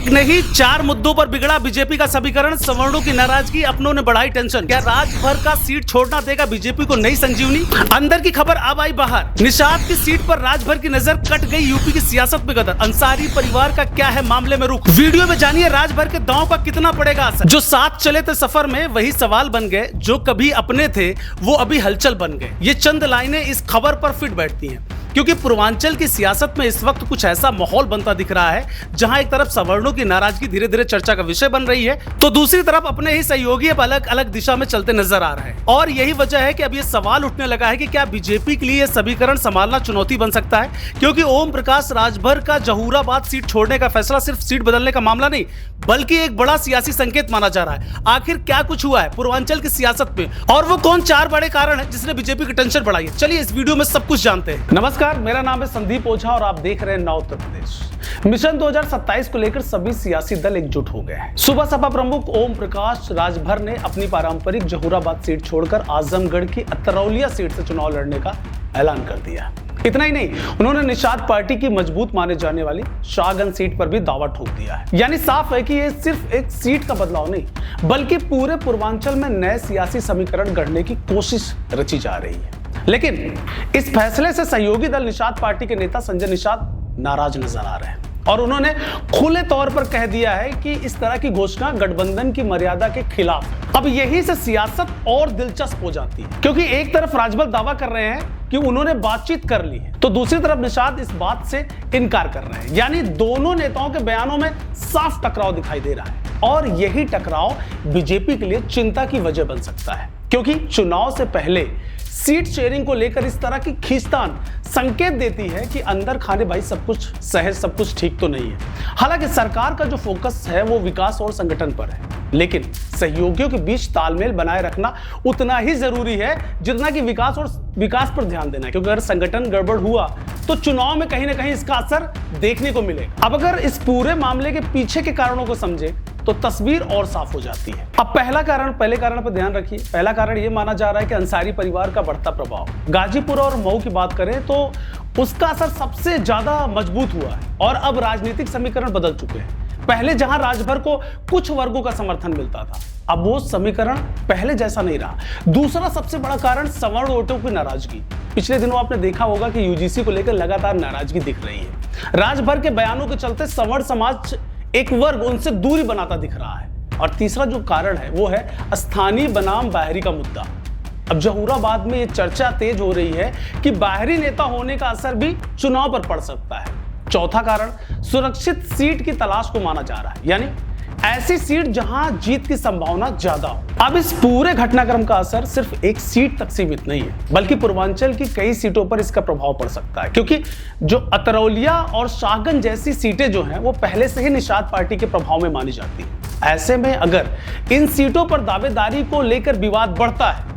एक नहीं 4 मुद्दों पर बिगड़ा बीजेपी का समीकरण, सवर्णों की नाराजगी, अपनों ने बढ़ाई टेंशन। क्या राजभर का सीट छोड़ना देगा बीजेपी को नई संजीवनी? अंदर की खबर अब आई बाहर। निषाद की सीट पर राजभर की नजर, कट गई यूपी की सियासत में गदर। अंसारी परिवार का क्या है मामले में रुख? वीडियो में जानिए राजभर के दांव का कितना पड़ेगा असर। जो साथ चले थे सफर में वही सवाल बन गए, जो कभी अपने थे वो अभी हलचल बन गए। ये चंद लाइनें इस खबर पर फिट बैठती हैं, क्योंकि पूर्वांचल की सियासत में इस वक्त कुछ ऐसा माहौल बनता दिख रहा है जहां एक तरफ सवर्णों की नाराजगी धीरे धीरे चर्चा का विषय बन रही है, तो दूसरी तरफ अपने ही सहयोगी अब अलग अलग दिशा में चलते नजर आ रहे हैं। और यही वजह है कि अब ये सवाल उठने लगा है कि क्या बीजेपी के लिए यह समीकरण संभालना चुनौती बन सकता है, क्योंकि ओम प्रकाश राजभर का जहूराबाद सीट छोड़ने का फैसला सिर्फ सीट बदलने का मामला नहीं बल्कि एक बड़ा सियासी संकेत माना जा रहा है। आखिर क्या कुछ हुआ है पूर्वांचल की सियासत में, और वो कौन 4 बड़े कारण है जिसने बीजेपी की टेंशन बढ़ाई है? चलिए इस वीडियो में सब कुछ जानते हैं। नमस्कार, मेरा नाम है संदीप ओझा और आप देख रहे हैं नौ उत्तर प्रदेश। मिशन 2027 को लेकर सभी सियासी दल एकजुट हो गए हैं। सुबह सपा प्रमुख ओम प्रकाश राजभर ने अपनी पारंपरिक जहूराबाद सीट छोड़कर आजमगढ़ की अतरौलिया सीट से चुनाव लड़ने का ऐलान कर दिया। इतना ही नहीं, उन्होंने निषाद पार्टी की मजबूत माने जाने वाली शाहगंज सीट पर भी दावा ठोक दिया है। यानी साफ है कि ये सिर्फ एक सीट का बदलाव नहीं बल्कि पूरे पूर्वांचल में नए सियासी समीकरण गढ़ने की कोशिश रची जा रही है। लेकिन इस फैसले से सहयोगी दल निषाद पार्टी के नेता संजय निषाद नाराज नजर आ रहे हैं और उन्होंने खुले तौर पर कह दिया है कि इस तरह की घोषणा गठबंधन की मर्यादा के खिलाफ है। अब यहीं से सियासत और दिलचस्प हो जाती है, क्योंकि एक तरफ राजभर दावा कर रहे हैं कि उन्होंने बातचीत कर ली है, तो दूसरी तरफ निषाद इस बात से इनकार कर रहे हैं। यानी दोनों नेताओं के बयानों में साफ टकराव दिखाई दे रहा है और यही टकराव बीजेपी के लिए चिंता की वजह बन सकता है, क्योंकि चुनाव से पहले सीट शेयरिंग को लेकर इस तरह की खींचतान संकेत देती है कि अंदर खाने भाई सब कुछ सहज, सब कुछ ठीक तो नहीं है। हालांकि सरकार का जो फोकस है वो विकास और संगठन पर है, लेकिन सहयोगियों के बीच तालमेल बनाए रखना उतना ही जरूरी है जितना कि विकास पर ध्यान देना है, क्योंकि अगर संगठन गड़बड़ हुआ तो चुनाव में कहीं ना कहीं इसका असर देखने को मिलेगा। अब अगर इस पूरे मामले के पीछे के कारणों को समझे तो तस्वीर और साफ हो जाती है। अब पहले कारण पर ध्यान रखिए। पहला कारण यह माना जा रहा है कि अंसारी परिवार का बढ़ता प्रभाव। गाजीपुर और मऊ की बात करें तो उसका असर सबसे ज्यादा मजबूत हुआ है और अब राजनीतिक समीकरण बदल चुके हैं। पहले जहां राजभर को कुछ वर्गों का समर्थन मिलता था, अब वो समीकरण पहले जैसा नहीं रहा। दूसरा सबसे बड़ा कारण सवर्ण वोटों की नाराजगी। पिछले दिनों आपने देखा होगा कि यूजीसी को लेकर लगातार नाराजगी दिख रही है। राजभर के बयानों के चलते सवर्ण समाज एक वर्ग उनसे दूरी बनाता दिख रहा है। और तीसरा जो कारण है वो है स्थानीय बनाम बाहरी का मुद्दा। अब जहूराबाद में ये चर्चा तेज हो रही है कि बाहरी नेता होने का असर भी चुनाव पर पड़ सकता है। चौथा कारण सुरक्षित सीट की तलाश को माना जा रहा है, यानी ऐसी सीट जहां जीत की संभावना ज्यादा हो। अब इस पूरे घटनाक्रम का असर सिर्फ एक सीट तक सीमित नहीं है बल्कि पूर्वांचल की कई सीटों पर इसका प्रभाव पड़ सकता है, क्योंकि जो अतरौलिया और शाहगंज जैसी सीटें जो हैं वो पहले से ही निषाद पार्टी के प्रभाव में मानी जाती है। ऐसे में अगर इन सीटों पर दावेदारी को लेकर विवाद बढ़ता है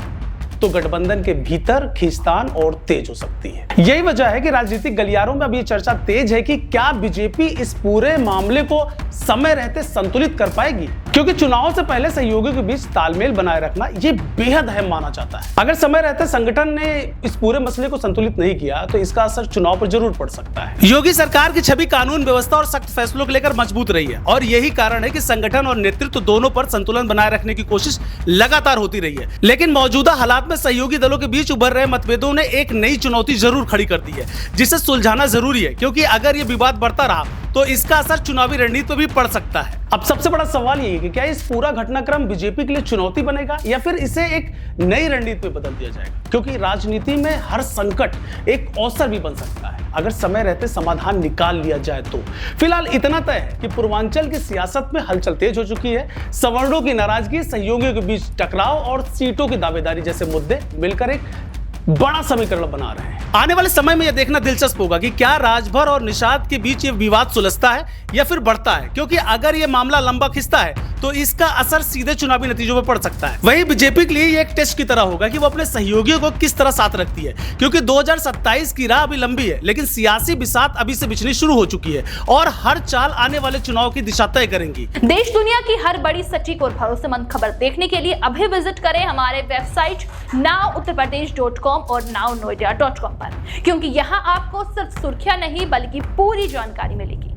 तो गठबंधन के भीतर खींचतान और तेज हो सकती है। यही वजह है कि राजनीतिक गलियारों में अब ये चर्चा तेज है कि क्या बीजेपी इस पूरे मामले को समय रहते संतुलित कर पाएगी, क्योंकि चुनाव से पहले सहयोगियों के बीच तालमेल बनाए रखना ये बेहद अहम माना जाता है। अगर समय रहते संगठन ने इस पूरे मसले को संतुलित नहीं किया तो इसका असर चुनाव पर जरूर पड़ सकता है। योगी सरकार की छवि कानून व्यवस्था और सख्त फैसलों को लेकर मजबूत रही है और यही कारण है कि संगठन और नेतृत्व दोनों पर संतुलन बनाए रखने की कोशिश लगातार होती रही है। लेकिन मौजूदा हालात में सहयोगी दलों के बीच उभर रहे मतभेदों ने एक नई चुनौती जरूर खड़ी कर दी है, जिसे सुलझाना जरूरी है, क्योंकि अगर ये विवाद बढ़ता रहा तो इसका असर चुनावी रणनीति पर भी पड़ सकता है। अब सबसे बड़ा सवाल ये है कि क्या इस पूरा घटनाक्रम बीजेपी के लिए चुनौती बनेगा या फिर इसे एक नई रणनीति में बदल दिया जाएगा, क्योंकि राजनीति में हर संकट एक अवसर भी बन सकता है अगर समय रहते समाधान निकाल लिया जाए तो। फिलहाल इतना तय है कि पूर्वांचल की सियासत में हलचल तेज हो चुकी है। सवर्णों की नाराजगी, सहयोगियों के बीच टकराव और सीटों की दावेदारी जैसे मुद्दे मिलकर एक बड़ा समीकरण बना रहे हैं। आने वाले समय में यह देखना दिलचस्प होगा कि क्या राजभर और निषाद के बीच ये विवाद सुलझता है या फिर बढ़ता है, क्योंकि अगर ये मामला लंबा खिंचता है तो इसका असर सीधे चुनावी नतीजों पर पड़ सकता है। वहीं बीजेपी के लिए ये एक टेस्ट की तरह होगा कि वो अपने सहयोगियों को किस तरह साथ रखती है, क्योंकि 2027 की राह अभी लंबी है लेकिन सियासी बिसात अभी से बिछनी शुरू हो चुकी है और हर चाल आने वाले चुनाव की दिशा तय करेंगी। देश दुनिया की हर बड़ी सटीक और भरोसेमंद खबर देखने के लिए अभी विजिट करें हमारे वेबसाइट nowuttarpradesh.com और nownoida.com पर, क्योंकि यहाँ आपको सिर्फ सुर्खियां नहीं बल्कि पूरी जानकारी मिलेगी।